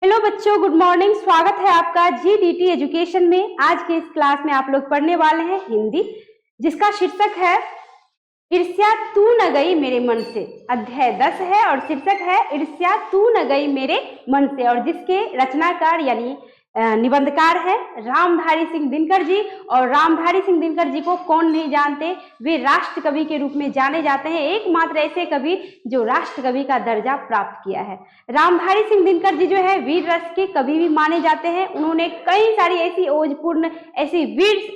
Hello बच्चों, good morning. स्वागत है आपका जीडीटी एजुकेशन में। आज के इस क्लास में आप लोग पढ़ने वाले हैं हिंदी, जिसका शीर्षक है ईर्ष्या तू न गई मेरे मन से। अध्याय 10 है और शीर्षक है ईर्ष्या तू न गई मेरे मन से, और जिसके रचनाकार यानी निबंधकार है रामधारी सिंह दिनकर जी। और रामधारी सिंह दिनकर जी को कौन नहीं जानते, वे राष्ट्र कवि के रूप में जाने जाते हैं, एकमात्र ऐसे कवि जो राष्ट्र कवि का दर्जा प्राप्त किया है। रामधारी सिंह दिनकर जी जो है वीर रस के कवि भी माने जाते हैं। उन्होंने कई सारी ऐसी ओजपूर्ण, ऐसी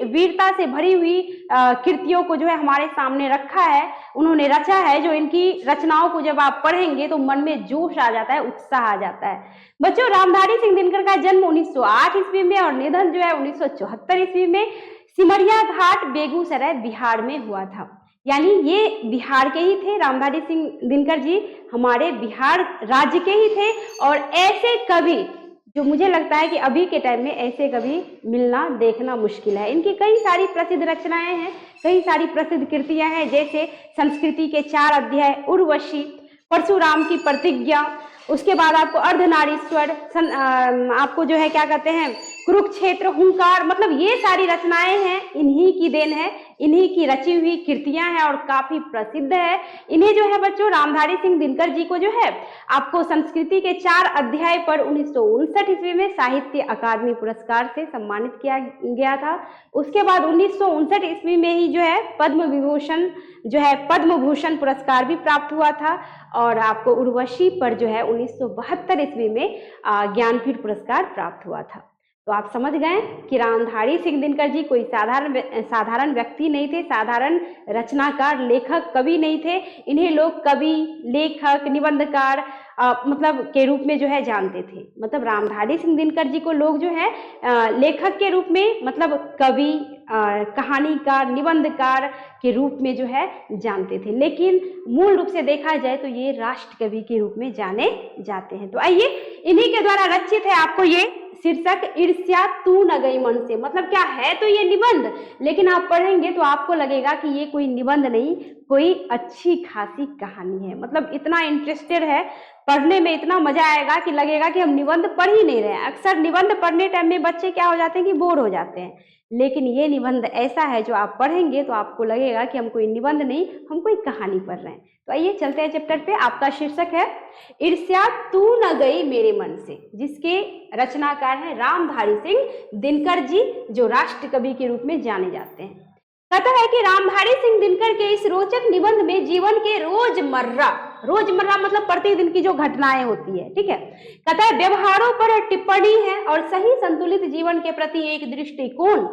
वीरता से भरी हुई कृतियों को जो है हमारे सामने रखा है, उन्होंने रचा है, जो इनकी रचनाओं को जब आप पढ़ेंगे तो मन में जोश आ जाता है, उत्साह आ जाता है। बच्चों, रामधारी सिंह दिनकर का जन्म 1908 ईस्वी में और निधन जो है 1974 ईस्वी में सिमरिया घाट, बेगूसराय, बिहार में हुआ था। यानी ये बिहार के ही थे। रामधारी सिंह दिनकर जी हमारे बिहार राज्य के ही थे। और ऐसे कवि जो मुझे लगता है कि अभी के टाइम में ऐसे कवि मिलना, देखना मुश्किल है। इनकी कई सारी प्रसिद्ध रचनाएं हैं, कई सारी प्रसिद्ध कृतियां हैं, जैसे संस्कृति के 4 अध्याय, उर्वशी, परशुराम की प्रतिज्ञा, उसके बाद आपको अर्धनारीश्वर, आपको जो है क्या कहते हैं कुरुक्षेत्र, हुंकार, मतलब ये सारी रचनाएं हैं, इन्हीं की देन है, इन्हीं की रची हुई कृतियां हैं और काफी प्रसिद्ध है। इन्हें जो है बच्चों रामधारी सिंह दिनकर जी को जो है आपको संस्कृति के 4 अध्याय पर 1959 ईस्वी में साहित्य अकादमी पुरस्कार से सम्मानित किया गया था। उसके बाद 1959 ईस्वी में ही जो है पद्म भूषण पुरस्कार भी प्राप्त हुआ था। और आपको उर्वशी पर जो है 1972 ईस्वी में ज्ञानपीठ पुरस्कार प्राप्त हुआ था। तो आप समझ गए कि रामधारी सिंह दिनकर जी कोई साधारण व्यक्ति नहीं थे, साधारण रचनाकार, लेखक, कवि नहीं थे। इन्हें लोग कवि, लेखक, निबंधकार मतलब के रूप में जो है जानते थे। मतलब रामधारी सिंह दिनकर जी को लोग जो है लेखक के रूप में, मतलब कवि, कहानीकार, निबंधकार के रूप में जो है जानते थे, लेकिन मूल रूप से देखा जाए तो ये राष्ट्र कवि के रूप में जाने जाते हैं। तो आइए, इन्हीं के द्वारा रचित है आपको ये शीर्षक ईर्ष्या तू न गई मन से। मतलब क्या है तो ये निबंध, लेकिन आप पढ़ेंगे तो आपको लगेगा कि ये कोई निबंध नहीं, कोई अच्छी खासी कहानी है। मतलब इतना इंटरेस्टेड है, पढ़ने में इतना मजा आएगा कि लगेगा कि हम निबंध पढ़ ही नहीं रहे हैं। अक्सर निबंध पढ़ने टाइम में बच्चे क्या हो जाते हैं कि बोर हो जाते हैं, लेकिन ये निबंध ऐसा है जो आप पढ़ेंगे तो आपको लगेगा कि हम कोई निबंध नहीं, हम कोई कहानी पढ़ रहे हैं। तो आइए चलते हैं चैप्टर पे। आपका शीर्षक है ईर्ष्या तू न गई मेरे मन से, जिसके रचनाकार हैं रामधारी सिंह दिनकर जी, जो राष्ट्र कवि के रूप में जाने जाते हैं। कहता है कि रामधारी सिंह दिनकर के इस रोचक निबंध में जीवन के रोजमर्रा मतलब प्रतिदिन की जो घटनाएं होती है, ठीक है, कहता है व्यवहारों पर टिप्पणी है और सही संतुलित जीवन के प्रति एक दृष्टिकोण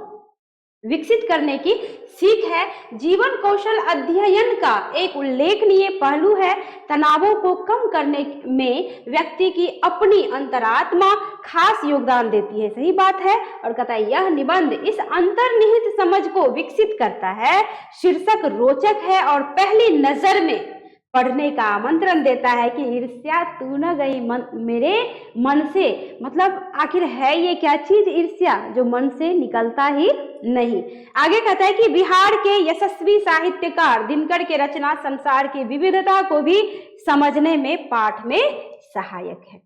विकसित करने की सीख है। जीवन कौशल अध्ययन का एक उल्लेखनीय पहलू है। तनावों को कम करने में व्यक्ति की अपनी अंतरात्मा खास योगदान देती है। सही बात है। और कहता है यह निबंध इस अंतर्निहित समझ को विकसित करता है। शीर्षक रोचक है और पहली नजर में पढ़ने का आमंत्रण देता है कि ईर्ष्या तू न गई मेरे मन से। मतलब आखिर है ये क्या चीज ईर्ष्या, जो मन से निकलता ही नहीं। आगे कहता है कि बिहार के यशस्वी साहित्यकार दिनकर के रचना संसार की विविधता को भी समझने में, पाठ में सहायक है।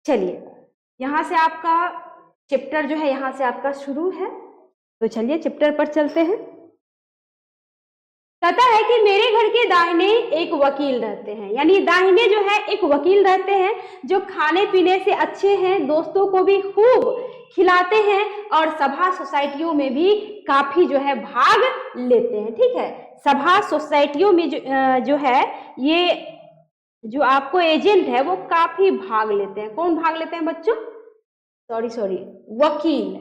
चलिए, यहां से आपका चैप्टर जो है यहां से आपका शुरू है, तो चलिए चैप्टर पर चलते हैं। कहता है कि मेरे घर के दाहिने एक वकील रहते हैं, यानी दाहिने जो है एक वकील रहते हैं, जो खाने पीने से अच्छे हैं, दोस्तों को भी खूब खिलाते हैं और सभा सोसाइटियों में भी काफी जो है भाग लेते हैं। ठीक है, सभा सोसाइटियों में जो है ये जो आपको एजेंट है वो काफी भाग लेते हैं। कौन भाग लेते हैं बच्चों? सॉरी, वकील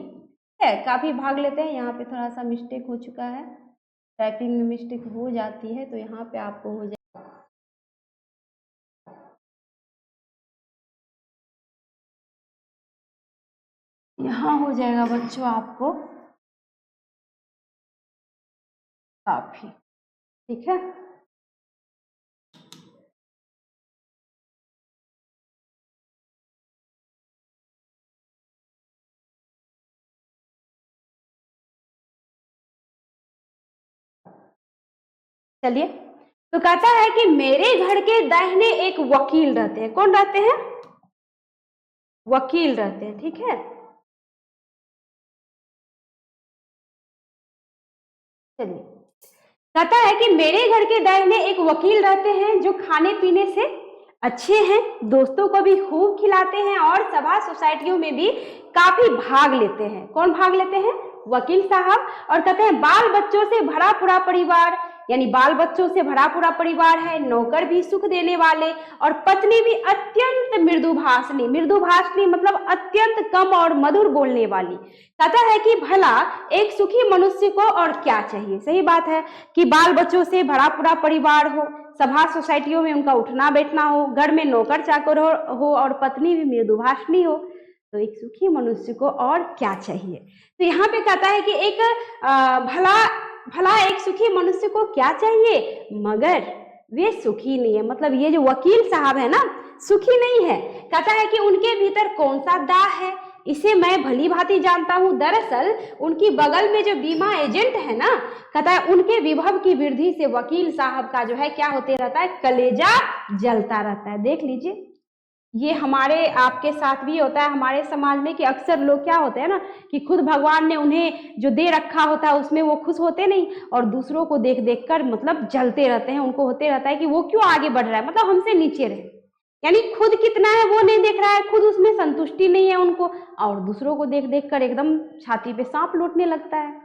है, काफी भाग लेते हैं। यहाँ पे थोड़ा सा मिस्टेक हो चुका है, टाइपिंग में मिस्टेक हो जाती है, तो यहाँ पे आपको हो जाए, यहाँ हो जाएगा बच्चों आपको काफी। ठीक है, चलिए। तो कहता है कि मेरे घर के दाहिने एक वकील रहते हैं। कौन रहते हैं? वकील रहते हैं, ठीक है। चलिए, कहता है कि मेरे घर के दाहिने एक वकील रहते हैं जो खाने पीने से अच्छे हैं, दोस्तों को भी खूब खिलाते हैं और सभा सोसाइटियों में भी काफी भाग लेते हैं। कौन भाग लेते हैं? वकील साहब। और कहते हैं बाल बच्चों से भरा पूरा परिवार, यानी बाल बच्चों से भरा पूरा परिवार है, नौकर भी सुख देने वाले और पत्नी भी अत्यंत मृदुभाषणी मतलब अत्यंत कम और मधुर बोलने वाली। कहता है कि भला एक सुखी मनुष्य को और क्या चाहिए। सही बात है कि बाल बच्चों से भरा पूरा परिवार हो, सभा सोसाइटियों में उनका उठना बैठना हो, घर में नौकर चाकर हो और पत्नी भी मृदुभाषणी हो, तो एक सुखी मनुष्य को और क्या चाहिए। तो यहाँ पे कहता है कि एक भला एक सुखी मनुष्य को क्या चाहिए, मगर वे सुखी नहीं है। मतलब ये जो वकील साहब है ना, सुखी नहीं है। कहता है कि उनके भीतर कौन सा दाह है, इसे मैं भली भांति जानता हूं। दरअसल उनकी बगल में जो बीमा एजेंट है ना, कहता है उनके विभव की वृद्धि से वकील साहब का जो है क्या होते रहता है, कलेजा जलता रहता है। देख लीजिए, ये हमारे आपके साथ भी होता है, हमारे समाज में, कि अक्सर लोग क्या होते हैं ना कि खुद भगवान ने उन्हें जो दे रखा होता है उसमें वो खुश होते नहीं और दूसरों को देख देख कर मतलब जलते रहते हैं। उनको होते रहता है कि वो क्यों आगे बढ़ रहा है, मतलब हमसे नीचे रहे, यानी खुद कितना है वो नहीं देख रहा है, खुद उसमें संतुष्टि नहीं है उनको, और दूसरों को देख देख कर एकदम छाती पे सांप लौटने लगता है।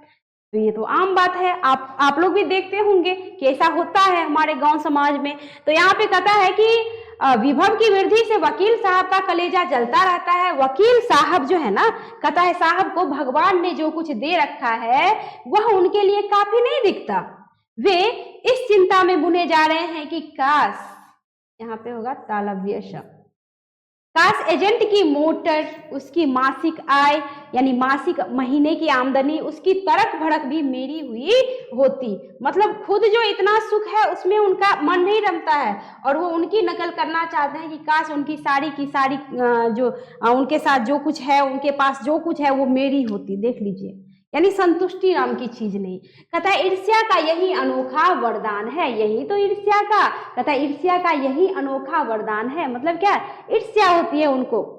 तो ये तो आम बात है, आप लोग भी देखते होंगे कि ऐसा होता है हमारे गांव समाज में। तो यहाँ पे कहता है कि विभव की वृद्धि से वकील साहब का कलेजा जलता रहता है। वकील साहब जो है ना, कहता है साहब को भगवान ने जो कुछ दे रखा है वह उनके लिए काफी नहीं दिखता। वे इस चिंता में बुने जा रहे हैं कि काश, यहाँ पे होगा तालव्य शब्द, काश एजेंट की मोटर, उसकी मासिक आय यानी मासिक महीने की आमदनी, उसकी तड़क भड़क भी मेरी हुई होती। मतलब खुद जो इतना सुख है उसमें उनका मन नहीं रमता है और वो उनकी नकल करना चाहते हैं कि काश उनकी सारी की सारी जो उनके साथ जो कुछ है, उनके पास जो कुछ है वो मेरी होती। देख लीजिए, यानी संतुष्टि नाम की चीज नहीं। कहता है ईर्ष्या का यही अनोखा वरदान है। यही तो ईर्ष्या का, कहता है ईर्ष्या का यही अनोखा वरदान है। मतलब क्या, ईर्ष्या होती है उनको,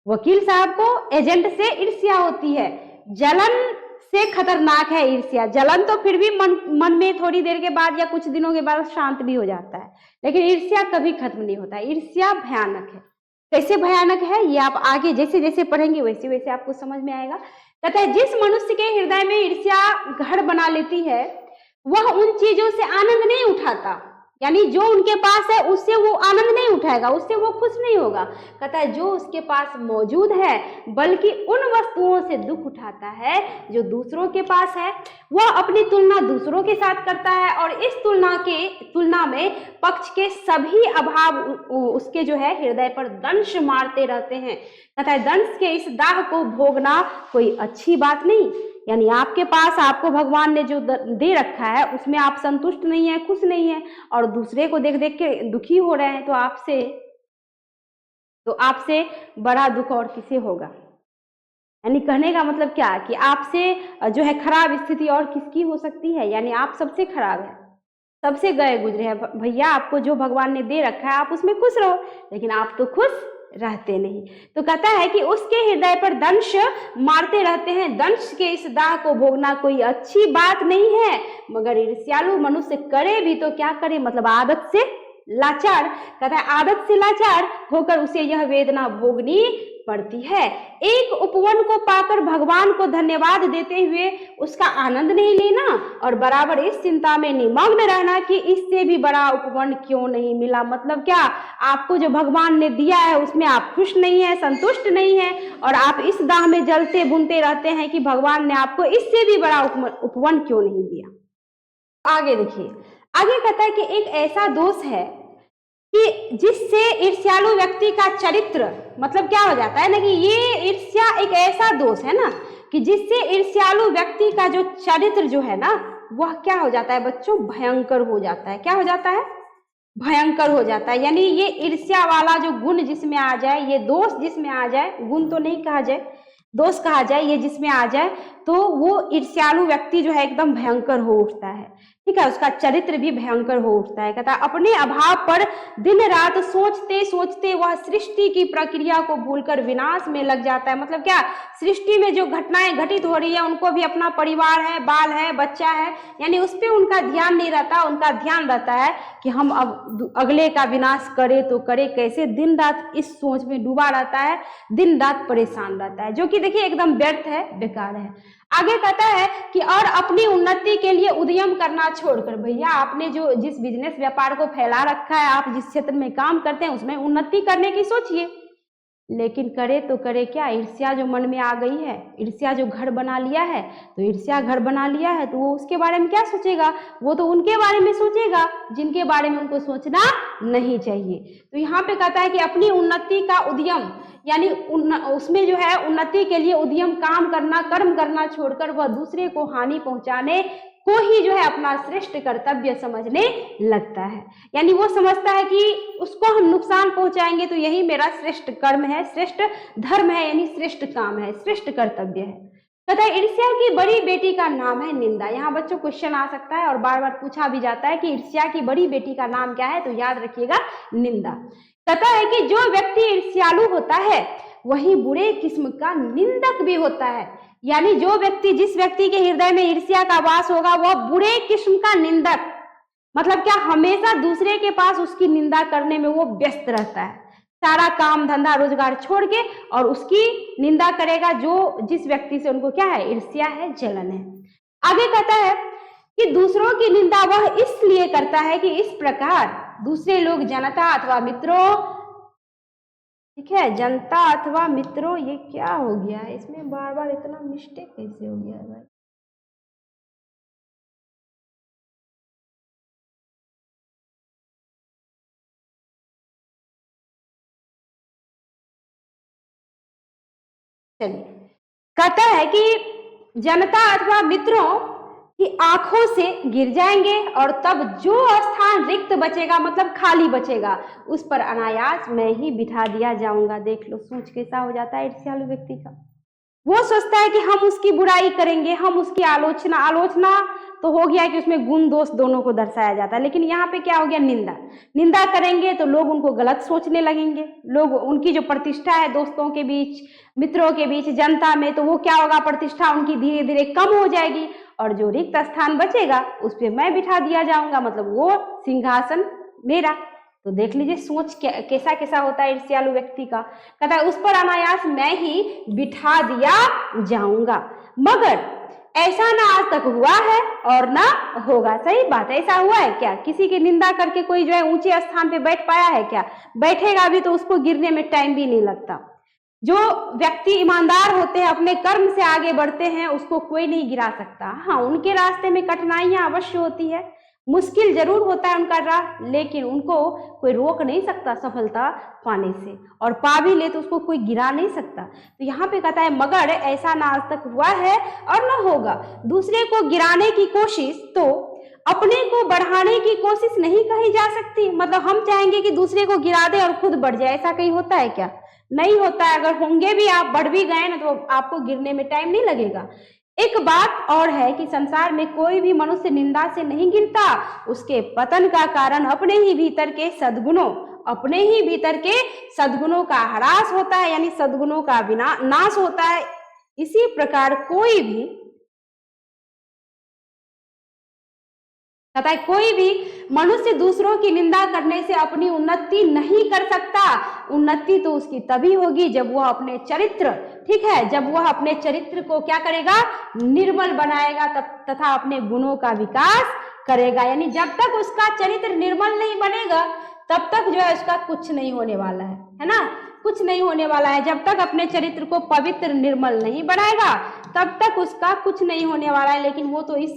वकील साहब को एजेंट से ईर्ष्या होती है। जलन से खतरनाक है ईर्ष्या। जलन तो फिर भी मन में थोड़ी देर के बाद या कुछ दिनों के बाद शांत भी हो जाता है, लेकिन ईर्ष्या कभी खत्म नहीं होता। ईर्ष्या भयानक है। कैसे भयानक है ये आप आगे जैसे जैसे पढ़ेंगे वैसे वैसे आपको समझ में आएगा। कहता है जिस मनुष्य के हृदय में ईर्ष्या घर बना लेती है वह उन चीजों से आनंद नहीं उठाता, यानी जो उनके पास है उससे वो आनंद नहीं उठाएगा, उससे वो खुश नहीं होगा। कहता है जो उसके पास मौजूद है बल्कि उन वस्तुओं से दुख उठाता है जो दूसरों के पास है। वह अपनी तुलना दूसरों के साथ करता है और इस तुलना में पक्ष के सभी अभाव उसके जो है हृदय पर दंश मारते रहते हैं। कहता है दंश के इस दाह को भोगना कोई अच्छी बात नहीं, यानी आपके पास आपको भगवान ने जो दे रखा है उसमें आप संतुष्ट नहीं है, खुश नहीं है और दूसरे को देख देख के दुखी हो रहे हैं, तो आपसे बड़ा दुख और किसे होगा। यानी कहने का मतलब क्या कि आपसे जो है खराब स्थिति और किसकी हो सकती है, यानी आप सबसे खराब है, सबसे गए गुजरे हैं। भैया आपको जो भगवान ने दे रखा है आप उसमें खुश रहो, लेकिन आप तो खुश रहते नहीं। तो कहता है कि उसके हृदय पर दंश मारते रहते हैं। दंश के इस दाह को भोगना कोई अच्छी बात नहीं है, मगर ईर्ष्यालु मनुष्य करे भी तो क्या करे, मतलब आदत से लाचार। कहता है आदत से लाचार होकर उसे यह वेदना भोगनी पड़ती है। एक उपवन को पाकर भगवान को धन्यवाद देते हुए उसका आनंद नहीं लेना और बराबर इस चिंता में निमग्न रहना कि इससे भी बड़ा उपवन क्यों नहीं मिला। मतलब क्या, आपको जो भगवान ने दिया है उसमें आप खुश नहीं है, संतुष्ट नहीं है और आप इस दाह में जलते भुनते रहते हैं कि भगवान ने आपको इससे भी बड़ा उपवन क्यों नहीं दिया। आगे देखिए, आगे कहता है कि एक ऐसा दोष है कि जिससे ईर्ष्यालु व्यक्ति का चरित्र, मतलब क्या हो जाता है ना कि ये ईर्ष्या एक ऐसा दोष है ना कि जिससे ईर्ष्यालु व्यक्ति का जो चरित्र जो है ना वह क्या हो जाता है बच्चों, भयंकर हो जाता है। क्या हो जाता है, भयंकर हो जाता है। यानी ये ईर्ष्या वाला जो गुण जिसमें आ जाए, ये दोष जिसमें आ जाए, गुण तो नहीं कहा जाए, दोष कहा जाए, ये जिसमें आ जाए तो वो ईर्ष्यालु व्यक्ति जो है एकदम भयंकर हो उठता है। ठीक है, उसका चरित्र भी भयंकर हो उठता है। कहता है अपने अभाव पर दिन रात सोचते सोचते वह सृष्टि की प्रक्रिया को भूलकर विनाश में लग जाता है। मतलब क्या, सृष्टि में जो घटनाएं घटित हो रही है, उनको भी अपना परिवार है, बाल है, बच्चा है, यानी उस पर उनका ध्यान नहीं रहता। उनका ध्यान रहता है कि हम अब अगले का विनाश करें तो करें कैसे। दिन रात इस सोच में डूबा रहता है, दिन रात परेशान रहता है, जो कि देखिए एकदम व्यर्थ है, बेकार है। आगे कहता है कि और अपनी उन्नति के लिए उद्यम करना छोड़कर, भैया आपने जो जिस बिजनेस व्यापार को फैला रखा है, आप जिस क्षेत्र में काम करते हैं उसमें उन्नति करने की सोचिए, लेकिन करे तो करे क्या, ईर्ष्या जो मन में आ गई है, ईर्ष्या जो घर बना लिया है, तो ईर्ष्या घर बना लिया है तो वो उसके बारे में क्या सोचेगा, वो तो उनके बारे में सोचेगा जिनके बारे में उनको सोचना नहीं चाहिए। तो यहाँ पे कहता है कि अपनी उन्नति का उद्यम, यानी उसमें जो है उन्नति के लिए उद्यम काम करना, कर्म करना छोड़कर वह दूसरे को हानि पहुंचाने को ही जो है अपना श्रेष्ठ कर्तव्य समझने लगता है। यानी वो समझता है कि उसको हम नुकसान पहुंचाएंगे तो यही मेरा श्रेष्ठ कर्म है, श्रेष्ठ धर्म है, यानी श्रेष्ठ काम है, श्रेष्ठ कर्तव्य है। कहता है ईर्ष्या की बड़ी बेटी का नाम है निंदा। यहाँ बच्चों क्वेश्चन आ सकता है और बार बार पूछा भी जाता है कि ईर्ष्या की बड़ी बेटी का नाम क्या है, तो याद रखिएगा निंदा। कहता है कि जो व्यक्ति ईर्ष्यालु होता है वही बुरे किस्म का निंदक भी होता है। यानी जो व्यक्ति, जिस व्यक्ति के हृदय में ईर्ष्या का वास होगा वह बुरे किस्म का निंदक, मतलब क्या, हमेशा दूसरे के पास उसकी निंदा करने में वो व्यस्त रहता है, सारा काम धंधा रोजगार छोड़ के और उसकी निंदा करेगा, जो जिस व्यक्ति से उनको क्या है, ईर्ष्या है, जलन है। आगे कहता है कि दूसरों की निंदा वह इसलिए करता है कि इस प्रकार दूसरे लोग जनता अथवा मित्रों, ठीक है, जनता अथवा मित्रों, ये क्या हो गया है, इसमें बार बार इतना मिस्टेक कैसे हो गया है भाई। चलिए, कहता है कि जनता अथवा मित्रों की आंखों से गिर जाएंगे और तब जो स्थान रिक्त बचेगा, मतलब खाली बचेगा, उस पर अनायास मैं ही बिठा दिया जाऊंगा। देख लो सोच कैसा हो जाता है ईर्ष्यालु व्यक्ति का। वो सोचता है कि हम उसकी बुराई करेंगे, हम उसकी आलोचना तो हो गया कि उसमें गुण दोष दोनों को दर्शाया जाता है, लेकिन यहाँ पे क्या हो गया, निंदा करेंगे तो लोग उनको गलत सोचने लगेंगे, लोग उनकी जो प्रतिष्ठा है दोस्तों के बीच, मित्रों के बीच, जनता में, तो वो क्या होगा, प्रतिष्ठा उनकी धीरे धीरे कम हो जाएगी और जो रिक्त स्थान बचेगा उस पर मैं बिठा दिया जाऊंगा, मतलब वो सिंहासन मेरा। तो देख लीजिए सोच कैसा कैसा होता है ईर्ष्यालु व्यक्ति का। कहता है उस पर अनायास मैं ही बिठा दिया जाऊंगा, मगर ऐसा ना आज तक हुआ है और ना होगा। सही बात है, ऐसा हुआ है क्या, किसी की निंदा करके कोई जो है ऊंचे स्थान पे बैठ पाया है क्या, बैठेगा भी तो उसको गिरने में टाइम भी नहीं लगता। जो व्यक्ति ईमानदार होते हैं, अपने कर्म से आगे बढ़ते हैं, उसको कोई नहीं गिरा सकता। हाँ, उनके रास्ते में कठिनाइयां अवश्य होती है, मुश्किल जरूर होता है उनका राह, लेकिन उनको कोई रोक नहीं सकता सफलता पाने से, और पा भी ले तो उसको कोई गिरा नहीं सकता। तो यहाँ पे कहता है मगर ऐसा ना आज तक हुआ है और ना होगा। दूसरे को गिराने की कोशिश तो अपने को बढ़ाने की कोशिश नहीं कही जा सकती। मतलब हम चाहेंगे कि दूसरे को गिरा दे और खुद बढ़ जाए, ऐसा कहीं होता है क्या, नहीं होता है। अगर होंगे भी, आप बढ़ भी गए ना, तो आपको गिरने में टाइम नहीं लगेगा। एक बात और है कि संसार में कोई भी मनुष्य निंदा से नहीं गिरता, उसके पतन का कारण अपने ही भीतर के सद्गुणों का ह्रास होता है, यानी सद्गुणों का नाश होता है। इसी प्रकार कोई भी मनुष्य दूसरों की निंदा करने से अपनी उन्नति नहीं कर सकता। उन्नति तो उसकी तभी होगी जब वह अपने चरित्र, ठीक है, जब वह अपने चरित्र को क्या करेगा, निर्मल बनाएगा, तथा अपने गुणों का विकास करेगा। यानी जब तक उसका चरित्र निर्मल नहीं बनेगा तब तक जो है उसका कुछ नहीं होने वाला है ना, कुछ नहीं होने वाला है। जब तक अपने चरित्र को पवित्र निर्मल नहीं बनाएगा तब तक उसका कुछ नहीं होने वाला है। लेकिन वो तो इस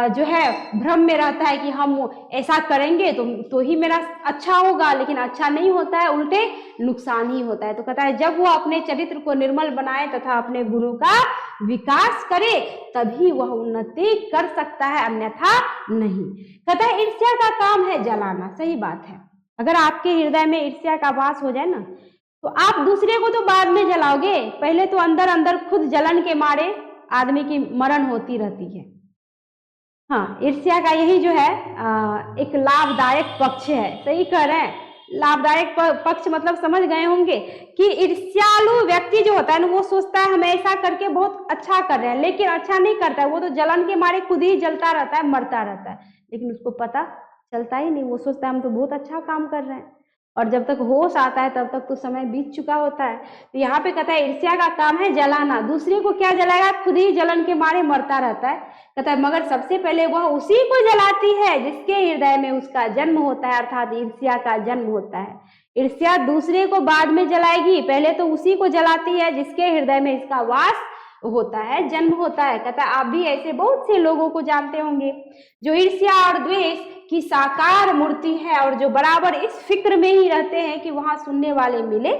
जो है भ्रम में रहता है कि हम ऐसा करेंगे तो ही मेरा अच्छा होगा, लेकिन अच्छा नहीं होता है, उल्टे नुकसान ही होता है। तो कहता है जब वो अपने चरित्र को निर्मल बनाए तथा अपने गुणों का विकास करे तभी वह उन्नति कर सकता है, अन्यथा नहीं। कहता है ईर्ष्या का काम है जलाना। सही बात है, अगर आपके हृदय में ईर्ष्या का वास हो जाए ना तो आप दूसरे को तो बाद में जलाओगे, पहले तो अंदर अंदर खुद जलन के मारे आदमी की मरण होती रहती है। हाँ, ईर्ष्या का यही जो है एक लाभदायक पक्ष है। सही कह रहे हैं, लाभदायक पक्ष मतलब समझ गए होंगे कि ईर्ष्यालु व्यक्ति जो होता है ना, वो सोचता है हम ऐसा करके बहुत अच्छा कर रहे हैं, लेकिन अच्छा नहीं करता है। वो तो जलन के मारे खुद ही जलता रहता है, मरता रहता है, लेकिन उसको पता चलता ही नहीं। वो सोचता है हम तो बहुत अच्छा काम कर रहे हैं, और जब तक होश आता है तब तक तो समय बीत चुका होता है। तो यहाँ पे कहता है ईर्ष्या का काम है जलाना, दूसरे को क्या जलाएगा, खुद ही जलन के मारे मरता रहता है। कहता है मगर सबसे पहले वह उसी को जलाती है जिसके हृदय में उसका जन्म होता है, अर्थात ईर्ष्या का जन्म होता है। ईर्ष्या दूसरे को बाद में जलाएगी, पहले तो उसी को जलाती है जिसके हृदय में इसका वास होता है, जन्म होता है। कहता है आप भी ऐसे बहुत से लोगों को जानते होंगे जो ईर्ष्या और द्वेष की साकार मूर्ति है, और जो बराबर इस फिक्र में ही रहते हैं कि वहां सुनने वाले मिले,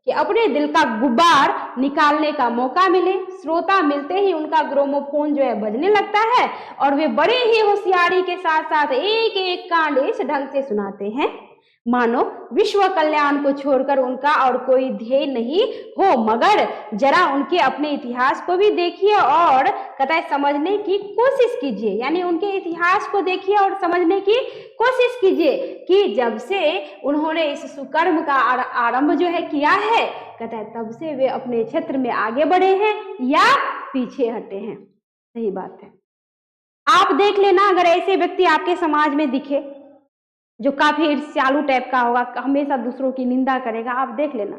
कि अपने दिल का गुब्बार निकालने का मौका मिले। श्रोता मिलते ही उनका ग्रामोफोन जो है बजने लगता है, और वे बड़े ही होशियारी के साथ साथ एक एक कांड इस ढंग से सुनाते हैं मानो विश्व कल्याण को छोड़कर उनका और कोई ध्येय नहीं हो। मगर जरा उनके अपने इतिहास को भी देखिए और कहता समझने की कोशिश कीजिए, यानी उनके इतिहास को देखिए और समझने की कोशिश कीजिए कि जब से उन्होंने इस सुकर्म का आरंभ जो है किया है, कहता है तब से वे अपने क्षेत्र में आगे बढ़े हैं या पीछे हटे हैं। सही बात है। आप देख लेना, अगर ऐसे व्यक्ति आपके समाज में दिखे जो काफी ईर्ष्यालु टाइप का होगा, हमेशा दूसरों की निंदा करेगा, आप देख लेना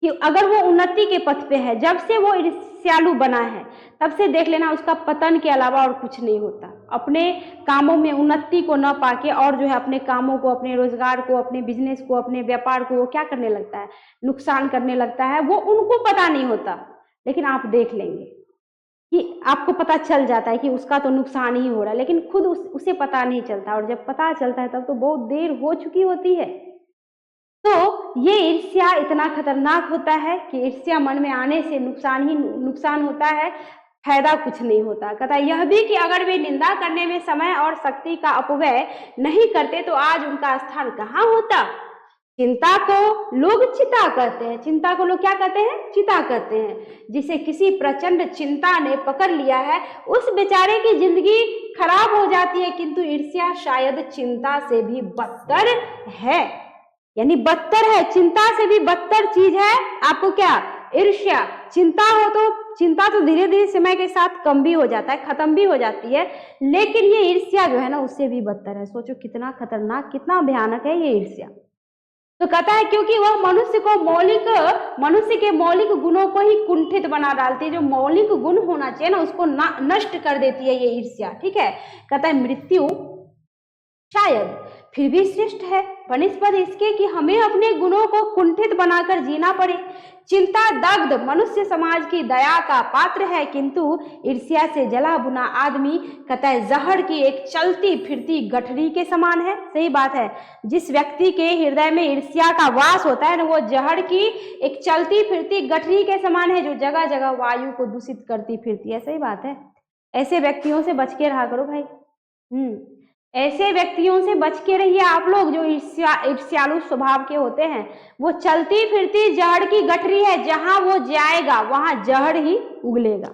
कि अगर वो उन्नति के पथ पे है, जब से वो ईर्ष्यालु बना है तब से देख लेना उसका पतन के अलावा और कुछ नहीं होता। अपने कामों में उन्नति को न पाके और जो है अपने कामों को, अपने रोजगार को, अपने बिजनेस को, अपने व्यापार को वो क्या करने लगता है, नुकसान करने लगता है। वो उनको पता नहीं होता, लेकिन आप देख लेंगे कि आपको पता चल जाता है कि उसका तो नुकसान ही हो रहा है, लेकिन खुद उसे पता नहीं चलता, और जब पता चलता है तब तो बहुत देर हो चुकी होती है। तो ये ईर्ष्या इतना खतरनाक होता है कि ईर्ष्या मन में आने से नुकसान ही नुकसान होता है, फायदा कुछ नहीं होता। कहता है यह भी कि अगर वे निंदा करने में समय और शक्ति का अपव्यय नहीं करते तो आज उनका स्थान कहाँ होता। चिंता को लोग चिता कहते हैं, चिंता को लोग क्या कहते हैं, चिता कहते हैं। जिसे किसी प्रचंड चिंता ने पकड़ लिया है उस बेचारे की जिंदगी खराब हो जाती है, किंतु ईर्ष्या शायद चिंता से भी बदतर है, यानी बदतर है, चिंता से भी बदतर चीज है आपको क्या, ईर्ष्या। चिंता तो धीरे धीरे समय के साथ कम भी हो जाता है, खत्म भी हो जाती है, लेकिन ये ईर्ष्या जो है ना उससे भी बदतर है। सोचो कितना खतरनाक, कितना भयानक है ये ईर्ष्या। तो कहता है क्योंकि वह मनुष्य के मौलिक गुणों को ही कुंठित बना डालती है। जो मौलिक गुण होना चाहिए ना उसको नष्ट कर देती है ये ईर्ष्या। ठीक है, कहता है मृत्यु शायद फिर भी श्रेष्ठ है बनिस्पत इसके कि हमें अपने गुणों को कुंठित बनाकर जीना पड़े। चिंता दग्ध मनुष्य समाज की दया का पात्र है, किंतु ईर्ष्या से जला बुना आदमी कहता है जहर की एक चलती फिरती गठरी के समान है। सही बात है, जिस व्यक्ति के हृदय में ईर्ष्या का वास होता है ना वो जहर की एक चलती फिरती गठरी के समान है, जो जगह जगह वायु को दूषित करती फिरती है। सही बात है, ऐसे व्यक्तियों से बच के रहा करो भाई। ऐसे व्यक्तियों से बच के रहिए आप लोग जो ईर्ष्यालु स्वभाव के होते हैं। वो चलती फिरती जहर की गठरी है, जहां वो जाएगा वहां जहर ही उगलेगा,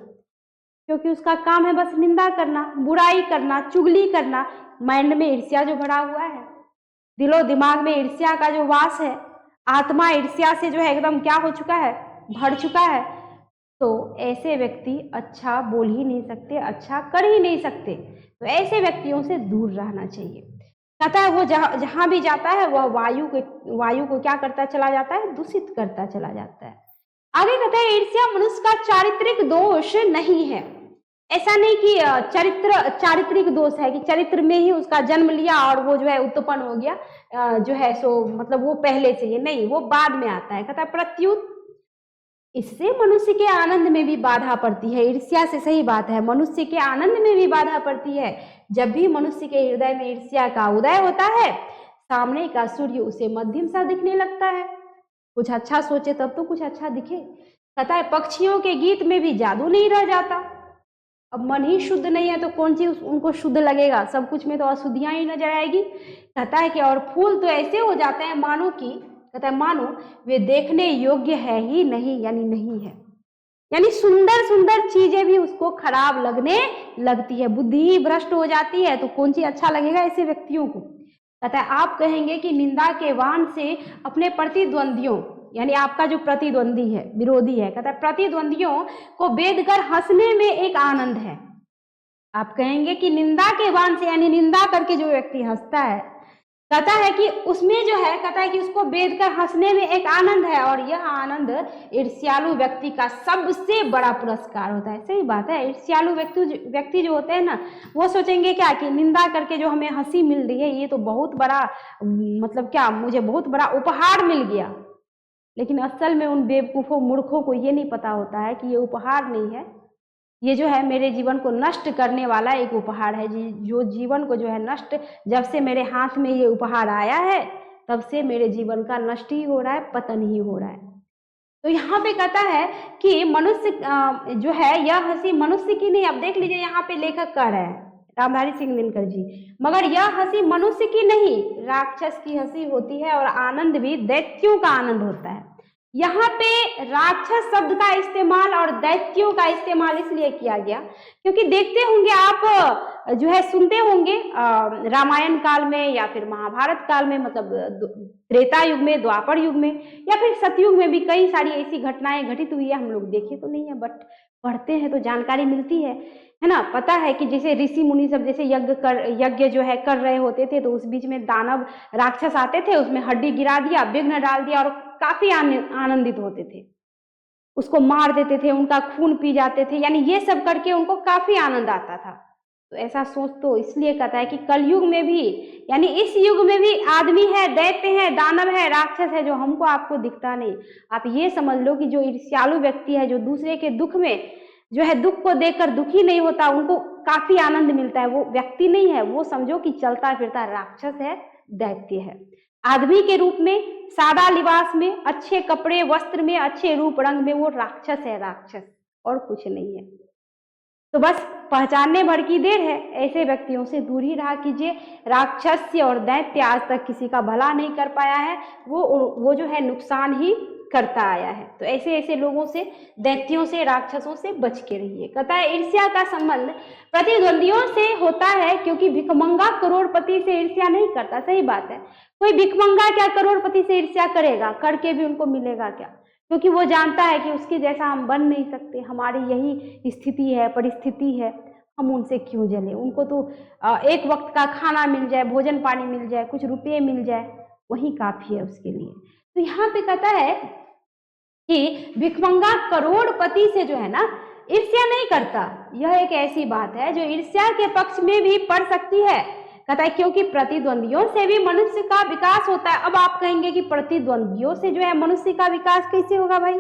क्योंकि उसका काम है बस निंदा करना, बुराई करना, चुगली करना। माइंड में ईर्ष्या जो भरा हुआ है, दिलो दिमाग में ईर्ष्या का जो वास है, आत्मा ईर्ष्या से जो है एकदम क्या हो चुका है, भर चुका है। तो ऐसे व्यक्ति अच्छा बोल ही नहीं सकते, अच्छा कर ही नहीं सकते। तो ऐसे व्यक्तियों से दूर रहना चाहिए। कहता है वो जहां भी जाता है वह वायु को क्या करता चला जाता है, दूषित करता चला जाता है। आगे कहता है ईर्ष्या मनुष्य का चारित्रिक दोष नहीं है। ऐसा नहीं कि चारित्रिक दोष है कि चरित्र में ही उसका जन्म लिया और वो जो है उत्पन्न हो गया जो है सो मतलब वो पहले से ही नहीं, वो बाद में आता है। कहता है प्रत्युत इससे मनुष्य के आनंद में भी बाधा पड़ती है। ईर्ष्या से, सही बात है, मनुष्य के आनंद में भी बाधा पड़ती है। जब भी मनुष्य के हृदय में ईर्ष्या का उदय होता है सामने का सूर्य उसे मध्यम सा दिखने लगता है। कुछ अच्छा सोचे तब तो कुछ अच्छा दिखे। कहता है पक्षियों के गीत में भी जादू नहीं रह जाता। अब मन ही शुद्ध नहीं है तो कौन चीज उनको शुद्ध लगेगा, सब कुछ में तो अशुद्धियां ही नजर आएगी। कहता है कि और फूल तो ऐसे हो जाते हैं मानो कि, कहता है मानो वे देखने योग्य है ही नहीं, यानी नहीं है। यानी सुंदर सुंदर चीजें भी उसको खराब लगने लगती है, बुद्धि ही भ्रष्ट हो जाती है, तो कौन सी अच्छा लगेगा ऐसे व्यक्तियों को। कहता है आप कहेंगे कि निंदा के वाहन से अपने प्रतिद्वंदियों, यानी आपका जो प्रतिद्वंदी है, विरोधी है, कहता है प्रतिद्वंदियों को बेध कर हंसने में एक आनंद है। आप कहेंगे कि निंदा के वाहन से, यानी निंदा करके जो व्यक्ति हंसता है, कहता है कि उसमें जो है, कहता है कि उसको बेध कर हंसने में एक आनंद है, और यह आनंद ईर्ष्यालु व्यक्ति का सबसे बड़ा पुरस्कार होता है। सही बात है, ईर्ष्यालु व्यक्ति जो होते हैं ना, वो सोचेंगे क्या कि निंदा करके जो हमें हंसी मिल रही है, ये तो बहुत बड़ा, मतलब क्या, मुझे बहुत बड़ा उपहार मिल गया। लेकिन असल में उन बेवकूफों मूर्खों को ये नहीं पता होता है कि ये उपहार नहीं है, ये जो है मेरे जीवन को नष्ट करने वाला एक उपहार है। जो जीवन को जो है नष्ट, जब से मेरे हाथ में ये उपहार आया है, तब से मेरे जीवन का नष्ट ही हो रहा है, पतन ही हो रहा है। तो यहाँ पे कहता है कि मनुष्य जो है, यह हंसी मनुष्य की नहीं। अब देख लीजिए, यहाँ पे लेखक कह रहे हैं, रामधारी सिंह दिनकर जी, मगर यह हंसी मनुष्य की नहीं, राक्षस की हंसी होती है, और आनंद भी दैत्यों का आनंद होता है। यहाँ पे राक्षस शब्द का इस्तेमाल और दैत्यों का इस्तेमाल इसलिए किया गया क्योंकि देखते होंगे आप, जो है सुनते होंगे रामायण काल में या फिर महाभारत काल में, मतलब त्रेता युग में, द्वापर युग में या फिर सतयुग में भी कई सारी ऐसी घटनाएं घटित हुई है। हम लोग देखे तो नहीं है, बट पढ़ते हैं तो जानकारी मिलती है ना। पता है कि जैसे ऋषि मुनि सब जैसे यज्ञ जो है कर रहे होते थे, तो उस बीच में दानव राक्षस आते थे, उसमें हड्डी गिरा दिया, विघ्न डाल दिया, और काफी आनंदित होते थे, उसको मार देते थे, उनका खून पी जाते थे, यानी ये सब करके उनको काफी आनंद आता था। तो ऐसा सोच, तो इसलिए कहता है कि कलयुग में भी, यानी इस युग में भी आदमी है, दैत्य है, दानव है, राक्षस है, जो हमको आपको दिखता नहीं। आप ये समझ लो कि जो ईर्ष्यालु व्यक्ति है, जो दूसरे के दुख में जो है दुख को देखकर दुखी नहीं होता, उनको काफी आनंद मिलता है, वो व्यक्ति नहीं है, वो समझो कि चलता फिरता राक्षस है, दैत्य है। आदमी के रूप में, सादा लिबास में, अच्छे कपड़े वस्त्र में, अच्छे रूप रंग में वो राक्षस है, राक्षस, और कुछ नहीं है। तो बस पहचानने भर की देर है, ऐसे व्यक्तियों से दूर ही रहा कीजिए। राक्षस और दैत्य आज तक किसी का भला नहीं कर पाया है, वो जो है नुकसान ही करता आया है। तो ऐसे ऐसे लोगों से, दैत्यों से, राक्षसों से बच के रहिए। कहता है ईर्ष्या का संबंध प्रतिद्वंदियों से होता है, क्योंकि भिखमंगा करोड़पति से ईर्ष्या नहीं करता। सही बात है, कोई भिखमंगा क्या करोड़पति से ईर्ष्या करेगा, करके भी उनको मिलेगा क्या? क्योंकि वो जानता है कि उसके जैसा हम बन नहीं सकते, हमारी यही स्थिति है, परिस्थिति है, हम उनसे क्यों जले। उनको तो एक वक्त का खाना मिल जाए, भोजन पानी मिल जाए, कुछ रुपये मिल जाए, वही काफी है उसके लिए। तो यहाँ पे कहता है कि भिखमंगा करोड़पति से जो है ना ईर्ष्या नहीं करता। यह एक ऐसी बात है जो ईर्ष्या के पक्ष में भी पड़ सकती है। कहता है क्योंकि प्रतिद्वंदियों से भी मनुष्य का विकास होता है। अब आप कहेंगे कि प्रतिद्वंदियों से जो है मनुष्य का विकास कैसे होगा भाई?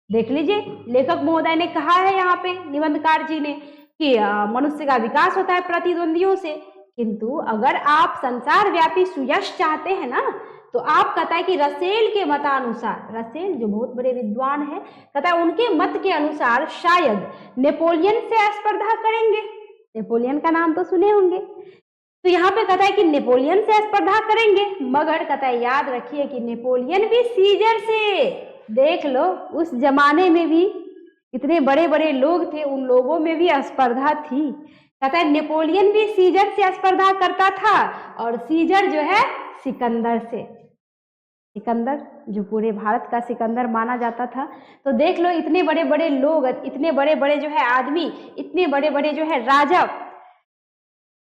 देख लीजिए, लेखक महोदय ने कहा है यहाँ पे, निबंधकार जी ने, कि मनुष्य का विकास होता है प्रतिद्वंदियों से। किंतु अगर आप संसार व्यापी सुयश चाहते हैं ना, तो आप, कहता है कि रसेल के मतानुसार, रसेल जो बहुत बड़े विद्वान है, कहता है उनके मत के अनुसार शायद नेपोलियन से स्पर्धा करेंगे। नेपोलियन का नाम तो सुने होंगे। तो यहाँ पे कहता है कि नेपोलियन से स्पर्धा करेंगे, मगर कहता है याद रखिए कि नेपोलियन भी सीजर से, देख लो उस जमाने में भी इतने बड़े बड़े लोग थे, उन लोगों में भी स्पर्धा थी। कहता है नेपोलियन भी सीजर से स्पर्धा करता था, और सीजर जो है सिकंदर से, सिकंदर जो पूरे भारत का सिकंदर माना जाता था। तो देख लो इतने बड़े बड़े लोग, इतने बड़े बड़े जो है आदमी, इतने बड़े बड़े जो है राजा,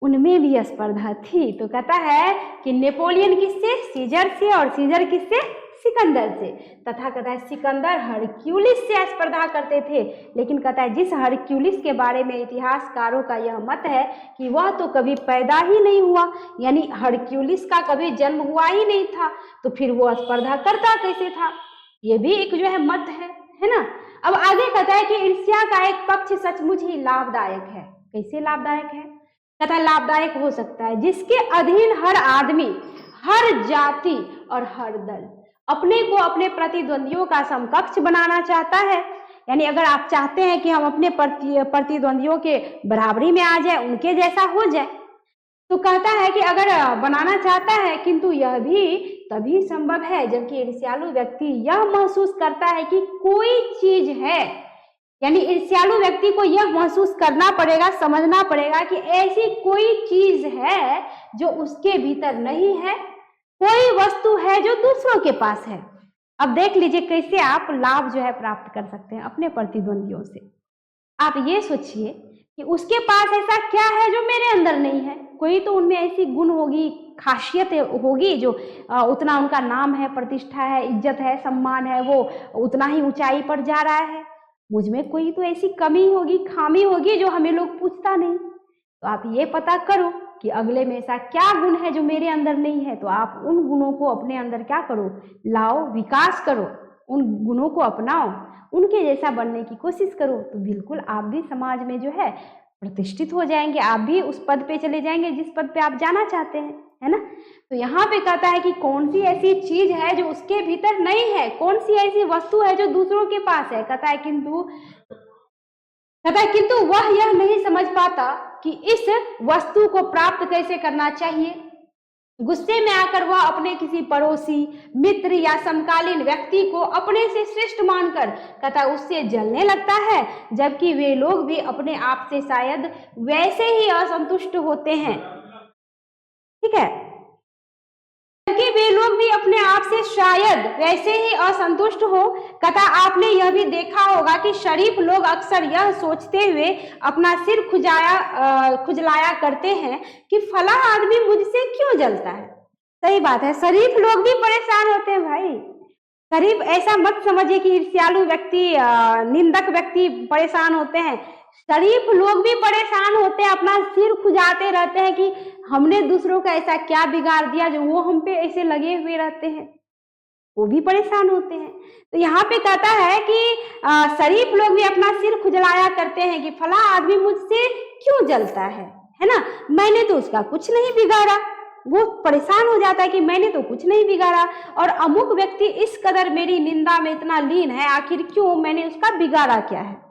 उनमें भी स्पर्धा थी। तो कहता है कि नेपोलियन किससे? सीजर से, और सीजर किससे? सिकंदर से। तथा कहता है सिकंदर हरक्यूलिस से स्पर्धा करते थे। लेकिन कहता है जिस हरक्यूलिस के बारे में इतिहासकारों का यह मत है कि वह तो कभी पैदा ही नहीं हुआ, यानी हरक्यूलिस का कभी जन्म हुआ ही नहीं था, तो फिर वो स्पर्धा करता कैसे था? ये भी एक जो है मत है ना। अब आगे कहता है कि ईर्ष्या का एक पक्ष सचमुच ही लाभदायक है। कैसे लाभदायक है? कहता है लाभदायक हो सकता है जिसके अधीन हर आदमी, हर जाति और हर दल अपने को अपने प्रतिद्वंदियों का समकक्ष बनाना चाहता है। यानी अगर आप चाहते हैं कि हम अपने प्रतिद्वंदियों के बराबरी में आ जाए, उनके जैसा हो जाए, तो कहता है कि अगर बनाना चाहता है, किंतु यह भी तभी संभव है जबकि ईर्ष्यालु व्यक्ति यह महसूस करता है कि कोई चीज है यानी ईर्ष्यालु व्यक्ति को यह महसूस करना पड़ेगा, समझना पड़ेगा कि ऐसी कोई चीज है जो उसके भीतर नहीं है, कोई वस्तु है जो दूसरों के पास है। अब देख लीजिए कैसे आप लाभ जो है प्राप्त कर सकते हैं अपने प्रतिद्वंदियों से। आप ये सोचिए कि उसके पास ऐसा क्या है जो मेरे अंदर नहीं है। कोई तो उनमें ऐसी गुण होगी, खासियत होगी जो उतना उनका नाम है, प्रतिष्ठा है, इज्जत है, सम्मान है, वो उतना ही ऊंचाई पर जा रहा है। मुझ में कोई तो ऐसी कमी होगी, खामी होगी जो हमें लोग पूछता नहीं। तो आप ये पता करो कि अगले में ऐसा क्या गुण है जो मेरे अंदर नहीं है, तो आप उन गुणों को अपने अंदर क्या करो, लाओ, विकास करो, उन गुणों को अपनाओ, उनके जैसा बनने की कोशिश करो। तो बिल्कुल आप भी समाज में जो है प्रतिष्ठित हो जाएंगे, आप भी उस पद पे चले जाएंगे जिस पद पे आप जाना चाहते हैं, है ना। तो यहाँ पे कहता है कि कौन सी ऐसी चीज है जो उसके भीतर नहीं है, कौन सी ऐसी वस्तु है जो दूसरों के पास है। कहता है किंतु वह यह नहीं समझ पाता कि इस वस्तु को प्राप्त कैसे करना चाहिए। गुस्से में आकर वह अपने किसी पड़ोसी, मित्र या समकालीन व्यक्ति को अपने से श्रेष्ठ मानकर कहता उससे जलने लगता है, जबकि वे लोग भी अपने आप से शायद वैसे ही असंतुष्ट होते हैं। ठीक है, जबकि वे लोग भी अपने आप से शायद वैसे ही असंतुष्ट हो। कहता आपने यह भी देखा होगा कि शरीफ लोग अक्सर यह सोचते हुए अपना सिर खुजलाया करते हैं कि फला आदमी मुझसे क्यों जलता है। सही बात है, शरीफ लोग भी परेशान होते हैं भाई। शरीफ ऐसा मत समझिए कि ईर्ष्यालु व्यक्ति, निंदक व्यक्ति परेशान होते हैं। शरीफ लोग भी परेशान होते हैं, अपना सिर खुजाते रहते हैं कि हमने दूसरों का ऐसा क्या बिगाड़ दिया जो वो हम पे ऐसे लगे हुए रहते हैं, वो भी परेशान होते हैं। तो यहाँ पे कहता है कि शरीफ लोग भी अपना सिर खुजलाया करते हैं कि फला आदमी मुझसे क्यों जलता है ना, मैंने तो उसका कुछ नहीं बिगाड़ा। वो परेशान हो जाता है कि मैंने तो कुछ नहीं बिगाड़ा, और अमुक व्यक्ति इस कदर मेरी निंदा में इतना लीन है, आखिर क्यों, मैंने उसका बिगाड़ा क्या है।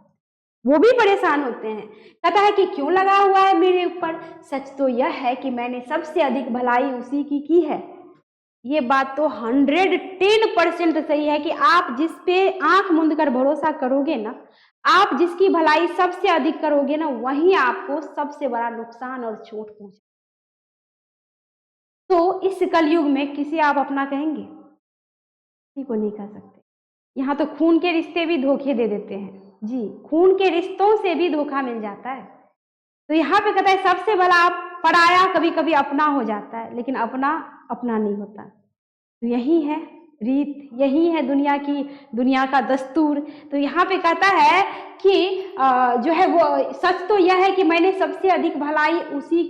वो भी परेशान होते हैं। कहता है कि क्यों लगा हुआ है मेरे ऊपर, सच तो यह है कि मैंने सबसे अधिक भलाई उसी की है। ये बात तो 110% सही है कि आप जिस पे आंख मूंद कर भरोसा करोगे ना, आप जिसकी भलाई सबसे अधिक करोगे ना, वहीं आपको सबसे बड़ा नुकसान और चोट पहुंचे। तो इस कलयुग में किसी आप अपना कहेंगे? किसी को नहीं कह सकते। यहाँ तो खून के रिश्ते भी धोखे दे देते हैं जी, खून के रिश्तों से भी धोखा मिल जाता है। तो यहाँ पे कहता है सबसे बड़ा पराया कभी कभी अपना हो जाता है, लेकिन अपना अपना नहीं होता। तो यही है रीत, यही है दुनिया का दस्तूर। तो यहाँ पे कहता है कि जो है वो सच तो यह है कि मैंने सबसे अधिक भलाई उसी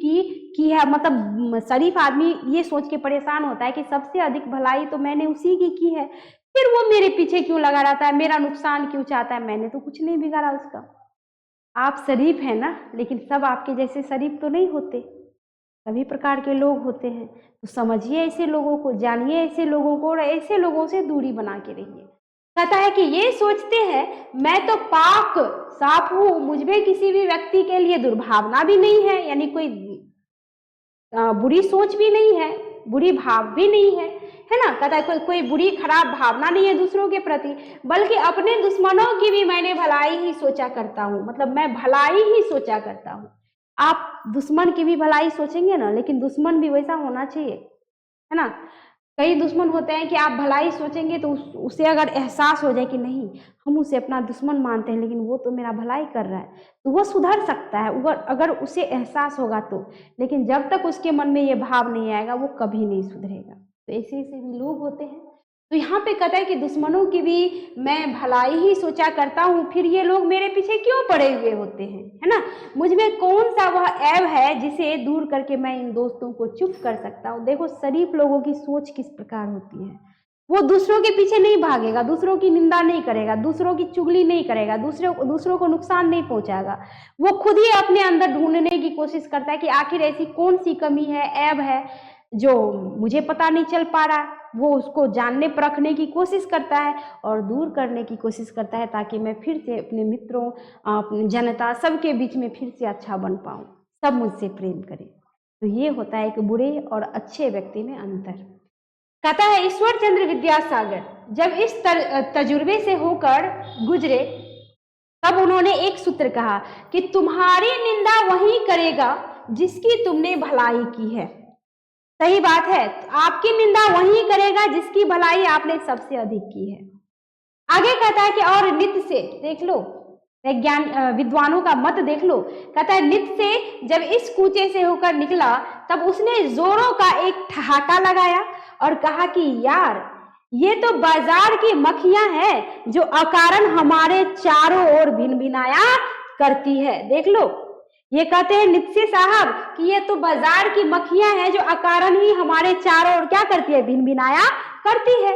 की है। मतलब शरीफ आदमी ये सोच के परेशान होता है कि सबसे अधिक भलाई तो मैंने उसी की है, फिर वो मेरे पीछे क्यों लगा रहता है, मेरा नुकसान क्यों चाहता है, मैंने तो कुछ नहीं बिगाड़ा उसका। आप शरीफ हैं ना, लेकिन सब आपके जैसे शरीफ तो नहीं होते, सभी प्रकार के लोग होते हैं। तो समझिए ऐसे लोगों को, जानिए ऐसे लोगों को, और ऐसे लोगों से दूरी बना के रहिए। कहता है कि ये सोचते हैं मैं तो पाक साफ हूं, मुझमें किसी भी व्यक्ति के लिए दुर्भावना भी नहीं है, यानी कोई बुरी सोच भी नहीं है, बुरी भाव भी नहीं है ना। कहता है कोई बुरी खराब भावना नहीं है दूसरों के प्रति, बल्कि अपने दुश्मनों की भी मैंने भलाई ही सोचा करता हूँ। मतलब मैं भलाई ही सोचा करता हूँ। आप दुश्मन की भी भलाई सोचेंगे ना, लेकिन दुश्मन भी वैसा होना चाहिए, है ना। कई दुश्मन होते हैं कि आप भलाई सोचेंगे तो उसे अगर एहसास हो जाए कि नहीं हम उसे अपना दुश्मन मानते हैं, लेकिन वो तो मेरा भलाई कर रहा है, तो वो सुधर सकता है अगर उसे एहसास होगा तो। लेकिन जब तक उसके मन में ये भाव नहीं आएगा वो कभी नहीं सुधरेगा। तो ऐसे ऐसे भी लोग होते हैं। तो यहाँ पे कहता है कि दुश्मनों की भी मैं भलाई ही सोचा करता हूँ, फिर ये लोग मेरे पीछे क्यों पड़े हुए होते हैं, है ना। मुझ में कौन सा वह ऐब है जिसे दूर करके मैं इन दोस्तों को चुप कर सकता हूँ। देखो शरीफ लोगों की सोच किस प्रकार होती है। वो दूसरों के पीछे नहीं भागेगा, दूसरों की निंदा नहीं करेगा, दूसरों की चुगली नहीं करेगा, दूसरों को नुकसान नहीं पहुंचाएगा। वो खुद ही अपने अंदर ढूंढने की कोशिश करता है कि आखिर ऐसी कौन सी कमी है, ऐब है जो मुझे पता नहीं चल पा रहा। वो उसको जानने परखने की कोशिश करता है और दूर करने की कोशिश करता है, ताकि मैं फिर से अपने मित्रों, जनता, सबके बीच में फिर से अच्छा बन पाऊँ, सब मुझसे प्रेम करें। तो ये होता है एक बुरे और अच्छे व्यक्ति में अंतर। कहता है ईश्वर चंद्र विद्यासागर जब इस तजुर्बे से होकर गुजरे तब उन्होंने एक सूत्र कहा कि तुम्हारी निंदा वही करेगा जिसकी तुमने भलाई की है। सही बात है, आपकी निंदा वही करेगा जिसकी भलाई आपने सबसे अधिक की है। आगे कहता है कि और नित्य से, देख लो विद्वानों का मत देख लो, कहता है नित्य से जब इस कूचे से होकर निकला तब उसने जोरों का एक ठहाका लगाया और कहा कि यार ये तो बाजार की मक्खियां हैं जो अकारण हमारे चारों ओर भिनभिनाया करती है। देख लो, ये कहते हैं नित्य साहब कि ये तो बाजार की मक्खियां हैं जो अकारण ही हमारे चारों ओर क्या करती है, भिनभिनाया करती है।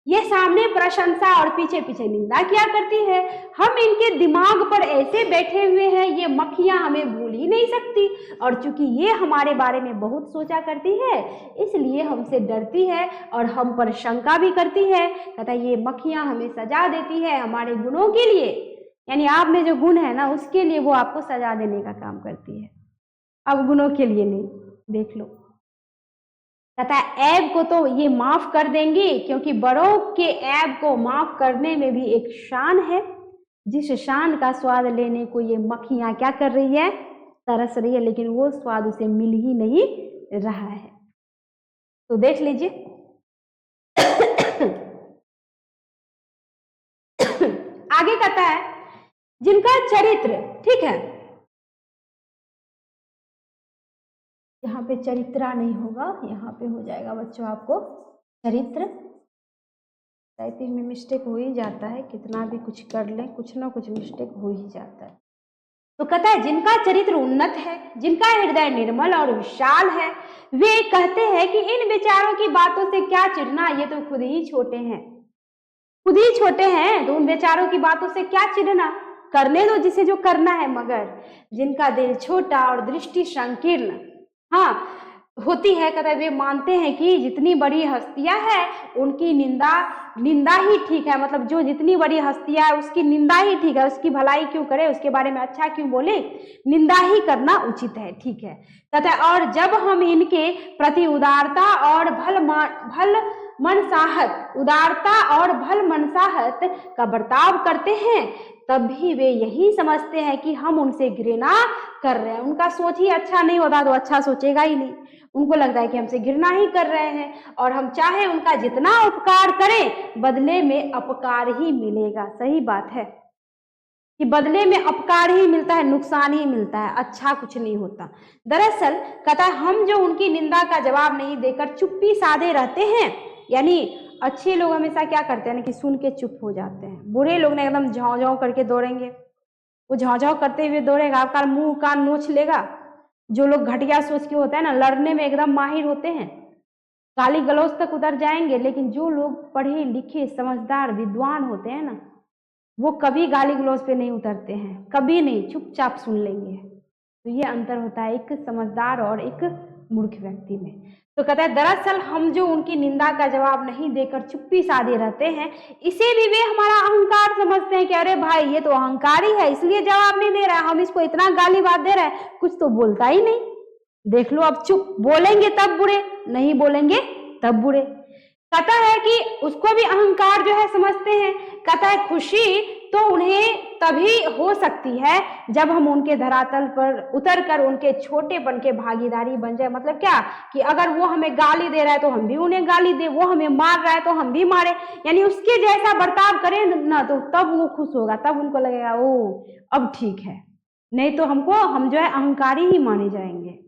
ये सामने प्रशंसा और पीछे पीछे निंदा किया करती है। हम इनके दिमाग पर ऐसे बैठे हुए हैं, ये मक्खियां हमें भूल ही नहीं सकती, और चूंकि ये हमारे बारे में बहुत सोचा करती है इसलिए हमसे डरती है और हम पर शंका भी करती है। कहता है ये मक्खियां हमें सजा देती है हमारे गुणों के लिए, यानी आप में जो गुण है ना उसके लिए वो आपको सजा देने का काम करती है, अब गुणों के लिए नहीं। देख लो, कहता है ऐब को तो ये माफ कर देंगे क्योंकि बड़ों के ऐब को माफ करने में भी एक शान है, जिस शान का स्वाद लेने को ये मक्खियां क्या कर रही है, तरस रही है, लेकिन वो स्वाद उसे मिल ही नहीं रहा है। तो देख लीजिए आगे कहता है जिनका चरित्र, ठीक है, यहाँ पे चरित्रा नहीं होगा, यहाँ पे हो जाएगा बच्चों आपको चरित्र। टाइपिंग में मिस्टेक हो ही जाता है, कितना भी कुछ कर लें कुछ ना कुछ मिस्टेक हो ही जाता है। तो कहता है जिनका चरित्र उन्नत है, जिनका हृदय निर्मल और विशाल है, वे कहते हैं कि इन विचारों की बातों से क्या चिढ़ना, ये तो खुद ही छोटे हैं, खुद ही छोटे हैं, तो उन विचारों की बातों से क्या चिढ़ना, करने दो जिसे जो करना है। मगर जिनका दिल छोटा और दृष्टि संकीर्ण होती है, कहता है वे मानते हैं कि जितनी बड़ी हस्तियां हैं उनकी निंदा ही ठीक है, मतलब जो जितनी बड़ी हस्तियां है उसकी निंदा ही ठीक है, उसकी भलाई क्यों करे, उसके बारे में अच्छा क्यों बोले, निंदा ही करना उचित है, ठीक है। कहता है और जब हम इनके प्रति उदारता और भल मनसाहत का बर्ताव करते हैं तब भी वे यही समझते हैं कि हम उनसे घृणा कर रहे हैं। उनका सोच ही अच्छा नहीं होता तो अच्छा सोचेगा ही नहीं, उनको लगता है कि हमसे घृणा ही कर रहे हैं और हम चाहे उनका जितना उपकार करें बदले में अपकार ही मिलेगा। सही बात है कि बदले में अपकार ही मिलता है, नुकसान ही मिलता है, अच्छा कुछ नहीं होता। दरअसल कहता है हम जो उनकी निंदा का जवाब नहीं देकर चुप्पी साधे रहते हैं, यानी अच्छे लोग हमेशा क्या करते हैं कि सुन के चुप हो जाते हैं, बुरे लोग ने एकदम झाँव झाँव करके दौड़ेंगे, वो झाँव झाँव करते हुए दौड़ेगा, आपका मुंह कान नोच लेगा। जो लोग घटिया सोच के होते हैं ना, लड़ने में एकदम माहिर होते हैं, गाली गलौज तक उतर जाएंगे, लेकिन जो लोग पढ़े लिखे समझदार विद्वान होते हैं ना, वो कभी गाली गलौज पे नहीं उतरते हैं, कभी नहीं, चुपचाप सुन लेंगे। तो ये अंतर होता है एक समझदार और एक मूर्ख व्यक्ति में। तो कहता है दरअसल हम जो उनकी निंदा का जवाब नहीं देकर चुप्पी साधे रहते हैं, इसे भी वे हमारा अहंकार समझते हैं कि अरे भाई ये तो अहंकारी है इसलिए जवाब नहीं दे रहा है, हम इसको इतना गाली बात दे रहे हैं, कुछ तो बोलता ही नहीं। देख लो, अब चुप, बोलेंगे तब बुरे, नहीं बोलेंगे तब बुरे। कहता है कि उसको भी अहंकार जो है समझते हैं। कहता है खुशी तो उन्हें तभी हो सकती है जब हम उनके धरातल पर उतरकर उनके छोटेपन के भागीदारी बन जाए। मतलब क्या कि अगर वो हमें गाली दे रहा है तो हम भी उन्हें गाली दे, वो हमें मार रहा है तो हम भी मारे, यानी उसके जैसा बर्ताव करें ना, तो तब वो खुश होगा, तब उनको लगेगा ओ अब ठीक है, नहीं तो हम जो है अहंकारी ही माने जाएंगे।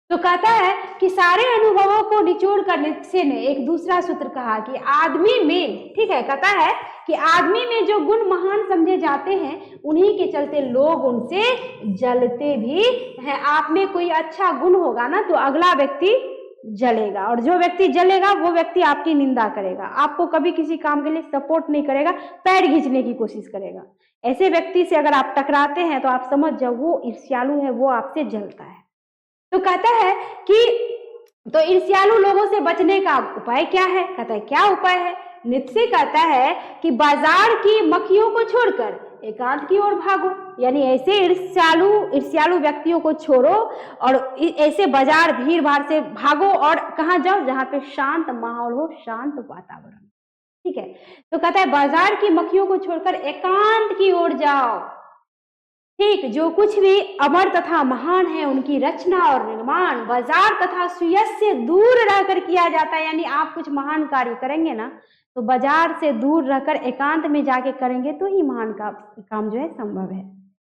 तो कहता है कि सारे अनुभवों को निचोड़ कर नित्य ने एक दूसरा सूत्र कहा कि आदमी में, ठीक है, कहता है कि आदमी में जो गुण महान समझे जाते हैं उन्हीं के चलते लोग उनसे जलते भी हैं। आप में कोई अच्छा गुण होगा ना तो अगला व्यक्ति जलेगा, और जो व्यक्ति जलेगा वो व्यक्ति आपकी निंदा करेगा, आपको कभी किसी काम के लिए सपोर्ट नहीं करेगा, पैर खींचने की कोशिश करेगा। ऐसे व्यक्ति से अगर आप टकराते हैं तो आप समझ जाओ वो ईर्ष्यालु है, वो आपसे जलता है। तो कहता है कि तो ईर्ष्यालु लोगों से बचने का उपाय क्या है? कहता है क्या उपाय है? नित्य कहता है कि बाजार की मक्खियों को छोड़कर एकांत की ओर भागो, यानी ऐसे ईर्ष्यालु व्यक्तियों को छोड़ो और ऐसे बाजार भीड़ भाड़ से भागो और कहाँ जाओ जहाँ पे शांत माहौल हो, शांत वातावरण। ठीक है। तो कहता है बाजार की मक्खियों को छोड़कर एकांत की ओर जाओ। ठीक, जो कुछ भी अमर तथा महान है उनकी रचना और निर्माण बाजार तथा सुयश से दूर रहकर किया जाता है। यानी आप कुछ महान कार्य करेंगे ना तो बाजार से दूर रहकर एकांत में जाके करेंगे तो ही महान काम जो है संभव है,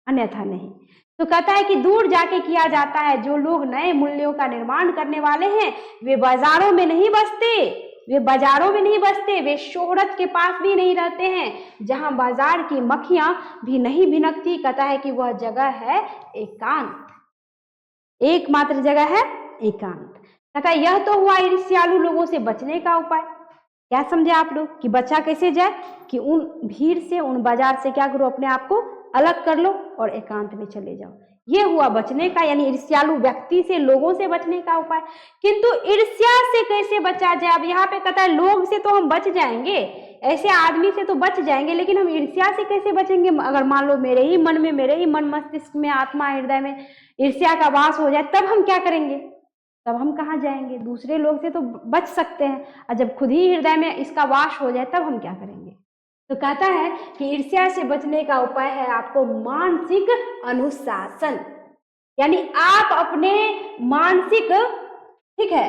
अन्यथा नहीं। तो कहता है कि दूर जाके किया जाता है। जो लोग नए मूल्यों का निर्माण करने वाले हैं वे बाजारों में नहीं बसते, वे शोहरत के पास भी नहीं रहते हैं जहां बाजार की मक्खियां भी नहीं भिनकती। कहता है कि वह जगह है एकांत, एकमात्र जगह है एकांत। कहता है यह तो हुआ ईर्ष्यालु लोगों से बचने का उपाय। क्या समझे आप लोग कि बचा कैसे जाए? कि उन भीड़ से, उन बाजार से क्या करो, अपने आप को अलग कर लो और एकांत में चले जाओ। ये हुआ बचने का, यानी ईर्ष्यालु व्यक्ति से, लोगों से बचने का उपाय। किंतु ईर्ष्या से कैसे बचा जाए? अब यहाँ पे कहता है लोग से तो हम बच जाएंगे, ऐसे आदमी से तो बच जाएंगे, लेकिन हम ईर्ष्या से कैसे बचेंगे? अगर मान लो मेरे ही मन मस्तिष्क में, आत्मा हृदय में ईर्ष्या का वास हो जाए तब हम क्या करेंगे? तब हम कहाँ जाएंगे? दूसरे लोग से तो बच सकते हैं, और जब खुद ही हृदय में इसका वास हो जाए तब हम क्या करेंगे? तो कहता है कि ईर्ष्या से बचने का उपाय है आपको मानसिक अनुशासन। यानी आप अपने मानसिक, ठीक है,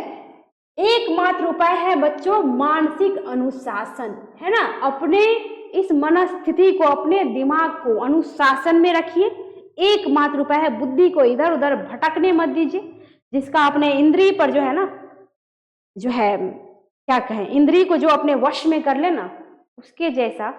एकमात्र उपाय है बच्चों मानसिक अनुशासन, है ना। अपने इस मनस्थिति को, अपने दिमाग को अनुशासन में रखिए। एकमात्र उपाय है, बुद्धि को इधर उधर भटकने मत दीजिए। जिसका अपने इंद्रिय पर जो है ना, जो है क्या कहें, इंद्रिय को जो अपने वश में कर लेना, उसके जैसा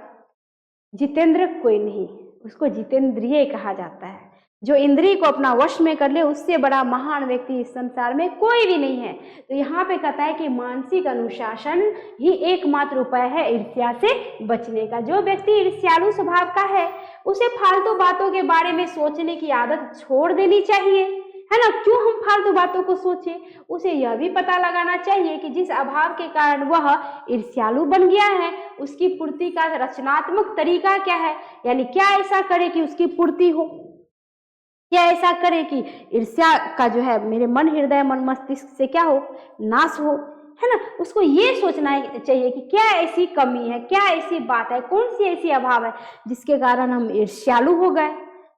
जितेंद्र कोई नहीं, उसको जितेंद्रिय कहा जाता है। जो इंद्रिय को अपना वश में कर ले उससे बड़ा महान व्यक्ति इस संसार में कोई भी नहीं है। तो यहाँ पे कहता है कि मानसिक अनुशासन ही एकमात्र उपाय है ईर्ष्या से बचने का। जो व्यक्ति ईर्ष्यालु स्वभाव का है उसे फालतू बातों के बारे में सोचने की आदत छोड़ देनी चाहिए, है ना। क्यों हम फालतू बातों को सोचें? उसे यह भी पता लगाना चाहिए कि जिस अभाव के कारण वह ईर्ष्यालु बन गया है उसकी पूर्ति का रचनात्मक तरीका क्या है। यानी क्या ऐसा करे कि उसकी पूर्ति हो, क्या ऐसा करे कि ईर्ष्या का जो है मेरे मन हृदय मन मस्तिष्क से क्या हो, नाश हो, है ना। उसको ये सोचना चाहिए कि क्या ऐसी कमी है, क्या ऐसी बात है, कौन सी ऐसी अभाव है जिसके कारण हम ईर्ष्यालु हो गए,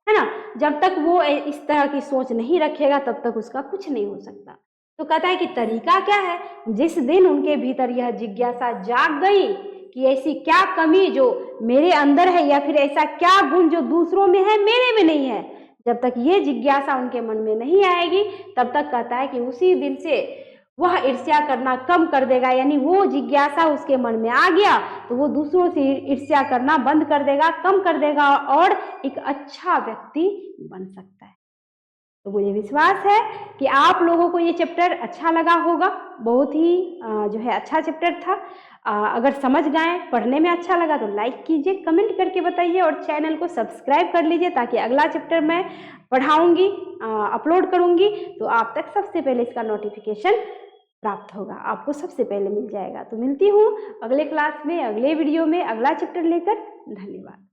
है ना। जब तक वो इस तरह की सोच नहीं रखेगा तब तक उसका कुछ नहीं हो सकता। तो कहता है कि तरीका क्या है? जिस दिन उनके भीतर यह जिज्ञासा जाग गई कि ऐसी क्या कमी जो मेरे अंदर है या फिर ऐसा क्या गुण जो दूसरों में है मेरे में नहीं है, जब तक ये जिज्ञासा उनके मन में नहीं आएगी तब तक कहता है कि उसी दिन से वह ईर्ष्या करना कम कर देगा। यानी वो जिज्ञासा उसके मन में आ गया तो वो दूसरों से ईर्ष्या करना बंद कर देगा, कम कर देगा और एक अच्छा व्यक्ति बन सकता है। तो मुझे विश्वास है कि आप लोगों को ये चैप्टर अच्छा लगा होगा। बहुत ही जो है अच्छा चैप्टर था। अगर समझ गए, पढ़ने में अच्छा लगा तो लाइक कीजिए, कमेंट करके बताइए और चैनल को सब्सक्राइब कर लीजिए ताकि अगला चैप्टर मैं पढ़ाऊंगी, अपलोड करूंगी तो आप तक सबसे पहले इसका नोटिफिकेशन प्राप्त होगा, आपको सबसे पहले मिल जाएगा। तो मिलती हूँ अगले क्लास में, अगले वीडियो में, अगला चैप्टर लेकर। धन्यवाद।